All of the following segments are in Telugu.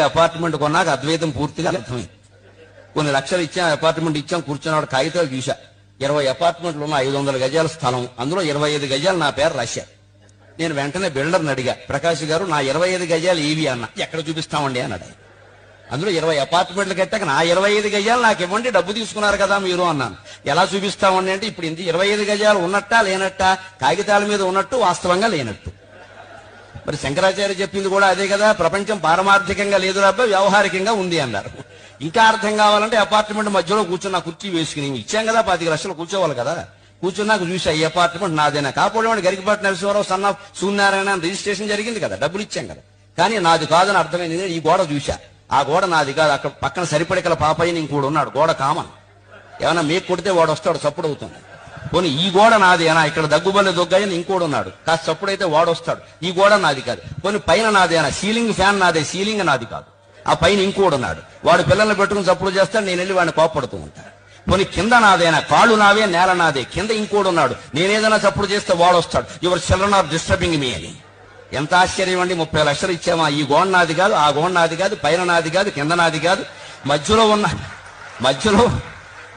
అపార్ట్మెంట్ కొన్నాక అద్వైతం పూర్తిగా అర్థమైంది. కొన్ని లక్షలు ఇచ్చాం, అపార్ట్మెంట్ ఇచ్చాం, కూర్చున్నాడు కాగితాలు చూసా. 20 అపార్ట్మెంట్లు ఉన్న 500 గజాల స్థలం, అందులో 25 గజాలు నా పేరు రాశారు. నేను వెంటనే బిల్డర్ని అడిగా, ప్రకాష్ గారు నా 25 గజాలు ఏవి అన్న. ఎక్కడ చూపిస్తామండి అన్నాడు. అందులో 20 అపార్ట్మెంట్లు కట్టాక నా 25 గజాలు నాకు ఇవ్వండి, డబ్బు తీసుకున్నారు కదా మీరు అన్నాను. ఎలా చూపిస్తామండి అంటే, ఇప్పుడు ఇంత 25 గజాలు ఉన్నట్టా లేనట్టా? కాగితాల మీద ఉన్నట్టు, వాస్తవంగా లేనట్టు. మరి శంకరాచార్య చెప్పింది కూడా అదే కదా, ప్రపంచం పారమార్థికంగా లేదు రాబో, వ్యవహారికంగా ఉంది అన్నారు. ఇంకా అర్థం కావాలంటే అపార్ట్మెంట్ మధ్యలో కూర్చున్న కుర్చీ వేసుకుని ఇచ్చాం కదా, 25 లక్షలు కూర్చోవాలి కదా. కూర్చున్నాక చూసా ఈ అపార్ట్మెంట్ నాదేనా. కాకపోతే గరికపాటి నరసింహారావు సన్న సూర్యనారాయణ రిజిస్ట్రేషన్ జరిగింది కదా, డబ్బులు ఇచ్చాం కదా. కానీ నాది కాదని అర్థమైంది. ఈ గోడ చూసా, ఆ గోడ నాది కాదు. అక్కడ పక్కన సరిపడికల పాపయ్యని ఇంకోడు ఉన్నాడు, గోడ కామన్. ఏమన్నా మీకు కొడితే వాడు వస్తాడు, చప్పుడు అవుతుంది. పోనీ ఈ గోడ నాదేనా, ఇక్కడ దగ్గుబల్లి దొగ్గాయని ఇంకోడు ఉన్నాడు, కాస్త చప్పుడైతే వాడు వస్తాడు. ఈ గోడ నాది కాదు. పోనీ పైన నాదేనా, సీలింగ్ ఫ్యాన్ నాదే, సీలింగ్ నాది కాదు. ఆ పైన ఇంకోడు ఉన్నాడు, వాడు పిల్లల్ని పెట్టుకుని చప్పుడు చేస్తాడు, నేను వెళ్ళి వాడిని కోప్పడుతూ ఉంటాను. పోనీ కింద నాదేనా, కాళ్ళు నావే, నేల నాదే, కింద ఇంకోడు ఉన్నాడు, నేనేదైనా చప్పుడు చేస్తే వాడు వస్తాడు, your children are disturbing me అని. ఎంత ఆశ్చర్యం అండి. 30 లక్షలు ఇచ్చామా, ఈ గోడ నాది కాదు, ఆ గోడ నాది కాదు, పైన నాది కాదు, కింద నాది కాదు,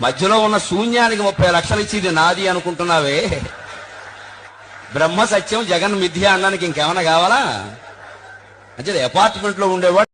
మధ్యలో ఉన్న శూన్యానికి 30 లక్షలు ఇచ్చి ఇది నాది అనుకుంటున్నావే. బ్రహ్మ సత్యం జగన్ మిథ్య అనడానికి ఇంకేమైనా కావాలా? అంటే అపార్ట్మెంట్ లో ఉండేవాడు